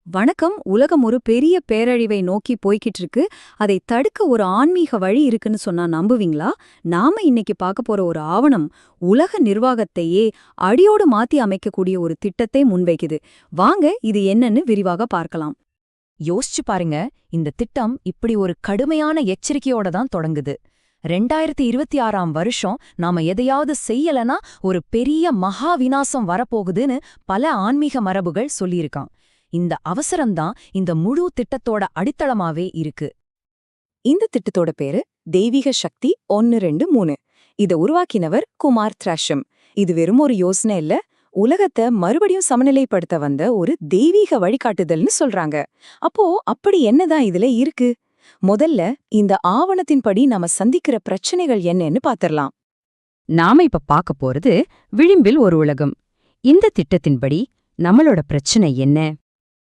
வணக்கம். உலகம் ஒரு பெரிய பேரழிவை நோக்கி போய்கிட்டு இருக்கு. அதை தடுக்க ஒரு ஆன்மீக வழி இருக்குன்னு சொன்னா நம்புவீங்களா? நாம இன்னைக்கு பார்க்க போற ஒரு ஆவணம் உலக நிர்வாகத்தையே அடியோடு மாத்தி அமைக்கக்கூடிய ஒரு திட்டத்தை முன்வைக்குது. வாங்க இது என்னன்னு விரிவாக பார்க்கலாம். யோசிச்சு பாருங்க, இந்த திட்டம் இப்படி ஒரு கடுமையான எச்சரிக்கையோட தான் தொடங்குது. 2026ஆம் வருஷம் நாம எதையாவது செய்யலனா ஒரு பெரிய மகா விநாசம் வரப்போகுதுன்னு பல ஆன்மீக மரபுகள் சொல்லியிருக்கான். இந்த அவசரம்தான் இந்த முழு திட்டத்தோட அடித்தளமாவே இருக்கு. இந்த திட்டத்தோட பேரு தெய்வீக சக்தி 123. இத உருவாக்கினவர் குமார் த்ராஷம். இது வெறும் ஒரு யோசனை இல்ல, உலகத்தை மறுபடியும் சமநிலைப்படுத்த வந்த ஒரு தெய்வீக வழிகாட்டுதல்னு சொல்றாங்க. அப்போ அப்படி என்னதான் இதுல இருக்கு? முதல்ல இந்த ஆவணத்தின்படி நாம சந்திக்கிற பிரச்சனைகள் என்னன்னு பாத்திரலாம். நாம இப்ப பார்க்க போறது விளிம்பில் ஒரு உலகம். இந்த திட்டத்தின்படி நம்மளோட பிரச்சனை என்ன?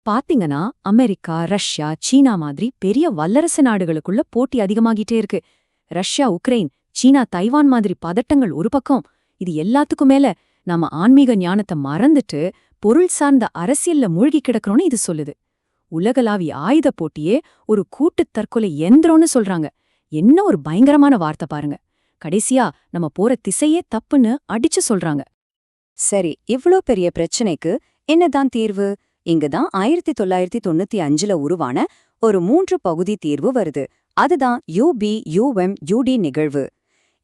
பாத்தீங்கன்னா அமெரிக்கா, ரஷ்யா, சீனா மாதிரி பெரிய வல்லரசு நாடுகளுக்குள்ள போட்டி அதிகமாகிட்டே இருக்கு. ரஷ்யா உக்ரைன், சீனா தைவான் மாதிரி பதட்டங்கள் ஒரு பக்கம். இது எல்லாத்துக்கும் மேல நாம ஆன்மீக ஞானத்தை மறந்துட்டு பொருள் சார்ந்த அரசியல்ல மூழ்கி கிடக்கிறோன்னு இது சொல்லுது. உலகளாவிய ஆயுத போட்டியே ஒரு கூட்டுத் தற்கொலை எந்திரம்னு சொல்றாங்க. என்ன ஒரு பயங்கரமான வார்த்தை பாருங்க. கடைசியா நம்ம போற திசையே தப்புன்னு அடிச்சு சொல்றாங்க. சரி, இவ்ளோ பெரிய பிரச்சனைக்கு என்னதான் தீர்வு? இங்கதான் 1995ல உருவான ஒரு 3 பகுதி தீர்வு வருது. அதுதான் UBUMUD நிகழ்வு.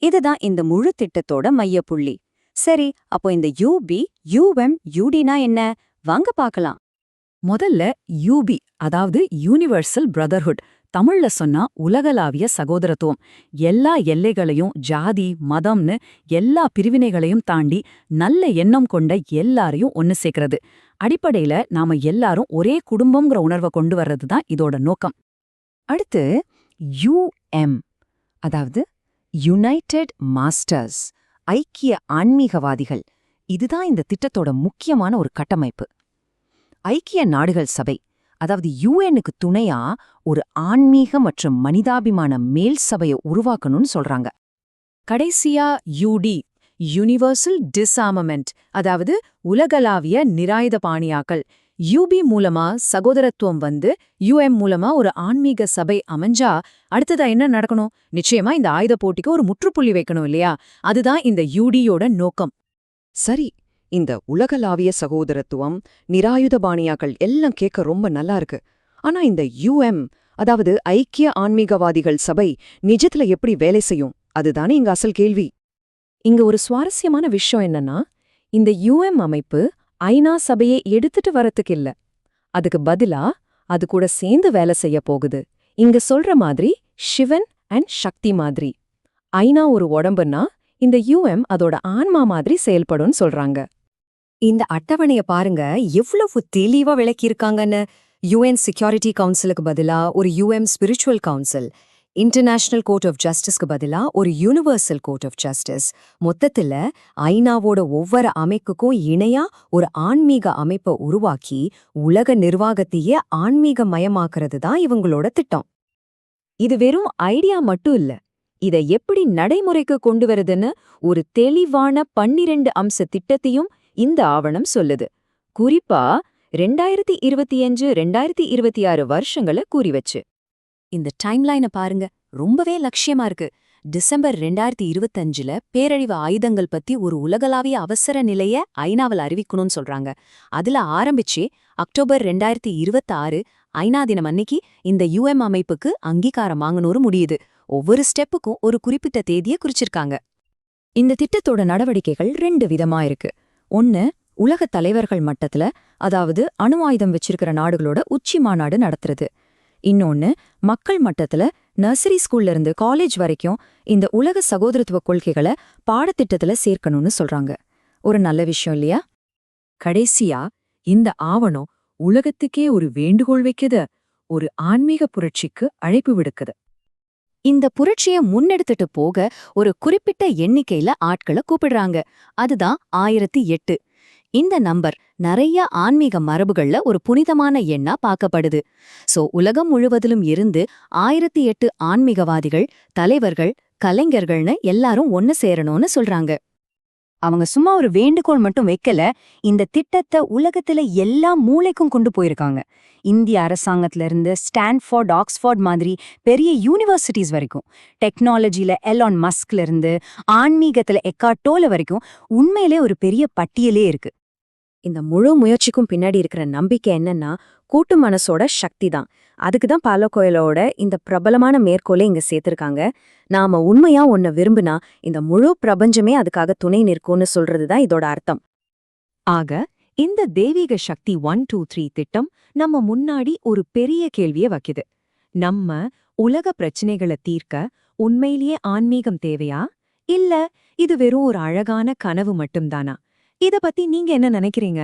இதுதான் இந்த முழு திட்டத்தோட மையப்புள்ளி. சரி, அப்போ இந்த UBUMUDனா என்ன? வாங்க பார்க்கலாம். முதல்ல யூபி, அதாவது யூனிவர்சல் பிரதர்ஹுட். தமிழ்ல சொன்னா உலகளாவிய சகோதரத்துவம். எல்லா எல்லைகளையும், ஜாதி மதம்னு எல்லா பிரிவினைகளையும் தாண்டி நல்ல எண்ணம் கொண்ட எல்லாரையும் ஒன்னு சேர்க்கறது. அடிப்படையில நாம எல்லாரும் ஒரே குடும்பம்ங்கிற உணர்வை கொண்டு வர்றது தான் இதோட நோக்கம். அடுத்து UM, அதாவது யுனைடெட் மாஸ்டர்ஸ், ஐக்கிய ஆன்மீகவாதிகள். இதுதான் இந்த திட்டத்தோட முக்கியமான ஒரு கட்டமைப்பு. ஐக்கிய நாடுகள் சபை, அதாவது யுஎன்னுக்கு துணையா ஒரு ஆன்மீக மற்றும் மனிதாபிமான மேல் சபையை உருவாக்கணும்னு சொல்றாங்க. கடைசியா UD, யூனிவர்சல் டிஸ்ஆர்மமெண்ட், அதாவது உலகளாவிய நிராயுதபாணியாக்கல். யூபி மூலமா சகோதரத்துவம் வந்து UM மூலமா ஒரு ஆன்மீக சபை அமைஞ்சா அடுத்ததா என்ன நடக்கணும்? நிச்சயமா இந்த ஆயுத போட்டிக்கு ஒரு முற்றுப்புள்ளி வைக்கணும் இல்லையா? அதுதான் இந்த UDயோட நோக்கம். சரி, இந்த உலகளாவிய சகோதரத்துவம், நிராயுதபாணியாக்கள் எல்லாம் கேட்க ரொம்ப நல்லா இருக்கு. ஆனா இந்த UM, அதாவது ஐக்கிய ஆன்மீகவாதிகள் சபை, நிஜத்துல எப்படி வேலை செய்யும்? அதுதானே இங்க அசல் கேள்வி. இங்க ஒரு சுவாரஸ்யமான விஷயம் என்னன்னா, இந்த UM அமைப்பு ஐநா சபையை எடுத்துட்டு வரத்துக்கு இல்ல. அதுக்கு பதிலா அது கூட சேர்ந்து வேலை செய்ய போகுது. இங்க சொல்ற மாதிரி சிவன் அண்ட் சக்தி மாதிரி. ஐநா ஒரு உடம்புன்னா இந்த UM அதோட ஆன்மா மாதிரி செயல்படும்னு சொல்றாங்க. இந்த அட்டவணைய பாருங்க, எவ்வளவு தெளிவா விளக்கியிருக்காங்கன்னு. UN செக்யூரிட்டி கவுன்சிலுக்கு பதிலா ஒரு UM spiritual council, international court of ஜஸ்டிஸ்க்கு பதிலா ஒரு யூனிவர்சல் கோர்ட் ஆஃப் ஜஸ்டிஸ். மொத்தத்துல ஐநாவோட ஒவ்வொரு அமைப்புக்கும் இணையா ஒரு ஆன்மீக அமைப்பை உருவாக்கி உலக நிர்வாகத்தையே ஆன்மீக மயமாக்குறது தான் இவங்களோட திட்டம். இது வெறும் ஐடியா மட்டும் இல்ல, இதை எப்படி நடைமுறைக்கு கொண்டு வருதுன்னு ஒரு தெளிவான 12 அம்ச திட்டத்தையும் இந்த ஆவணம் சொல்லுது. குறிப்பா 2025-2026 வருஷங்களை கூறி வச்சு. இந்த டைம்லைனை பாருங்க, ரொம்பவே லட்சியமா இருக்கு. டிசம்பர் 2025ல பேரழிவு ஆயுதங்கள் பத்தி ஒரு உலகளாவிய அவசர நிலைய ஐநாவில் அறிவிக்கணும்னு சொல்றாங்க. அதுல ஆரம்பிச்சு அக்டோபர் 2026 ஐநா தினம் அன்னைக்கு இந்த UM அமைப்புக்கு அங்கீகாரம் வாங்கணும்னு முடியுது. ஒவ்வொரு ஸ்டெப்புக்கும் ஒரு குறிப்பிட்ட தேதியை குறிச்சிருக்காங்க. இந்த திட்டத்தோட நடவடிக்கைகள் 2 விதமா இருக்கு. ஒன்னு, உலக தலைவர்கள் மட்டத்துல, அதாவது அணு ஆயுதம் வச்சிருக்கிற நாடுகளோட உச்சி மாநாடு நடத்துறது. இன்னொன்னு, மக்கள் மட்டத்துல நர்சரி ஸ்கூல்ல இருந்து காலேஜ் வரைக்கும் இந்த உலக சகோதரத்துவ கொள்கைகளை பாடத்திட்டத்துல சேர்க்கணும்னு சொல்றாங்க. ஒரு நல்ல விஷயம் இல்லையா? கடைசியா இந்த ஆவணம் உலகத்துக்கே ஒரு வேண்டுகோள் வைக்குது, ஒரு ஆன்மீக புரட்சிக்கு அழைப்பு விடுக்குது. இந்த புரட்சியை முன்னெடுத்துட்டு போக ஒரு குறிப்பிட்ட எண்ணிக்கையில ஆட்களை கூப்பிடுறாங்க. அதுதான் 1008. இந்த நம்பர் நிறைய ஆன்மீக மரபுகள்ல ஒரு புனிதமான எண்ணா பார்க்கப்படுது. சோ உலகம் முழுவதிலும் இருந்து 1008 ஆன்மீகவாதிகள், தலைவர்கள், கலைஞர்கள்னு எல்லாரும் ஒன்னு சேரணும்னு சொல்றாங்க. அவங்க சும்மா ஒரு வேண்டுகோள் மட்டும் வைக்கல, இந்த திட்டத்தை உலகத்துல எல்லா மூலைக்கும் கொண்டு போயிருக்காங்க. இந்திய அரசாங்கத்துல இருந்து ஸ்டான்ஃபோர்ட், ஆக்ஸ்போர்ட் மாதிரி பெரிய யூனிவர்சிட்டிஸ் வரைக்கும், டெக்னாலஜில எலான் மஸ்க்ல இருந்து ஆன்மீகத்துல எக்கார்ட் டோல வரைக்கும் உண்மையிலே ஒரு பெரிய பட்டியலே இருக்கு. இந்த முழு முயற்சிக்கும் பின்னாடி இருக்கிற நம்பிக்கை என்னன்னா, கூட்டு மனசோட சக்தி தான். அதுக்கு தான் பாலோ கோயலோட இந்த பிரபலமான மேற்கோளை இங்க சேர்த்திருக்காங்க. நாம உண்மையா ஒன்ன விரும்பினா இந்த முழு பிரபஞ்சமே அதுக்காக துணை நிற்கும்னு சொல்றதுதான் இதோட அர்த்தம். ஆக இந்த தெய்வீக சக்தி 1, 2, 3 திட்டம் நம்ம முன்னாடி ஒரு பெரிய கேள்வியை வைக்குது. நம்ம உலக பிரச்சனைகளை தீர்க்க உண்மையிலேயே ஆன்மீகம் தேவையா, இல்ல இது வெறும் ஒரு அழகான கனவு மட்டும்தானா? இத பத்தி நீங்க என்ன நினைக்கிறீங்க?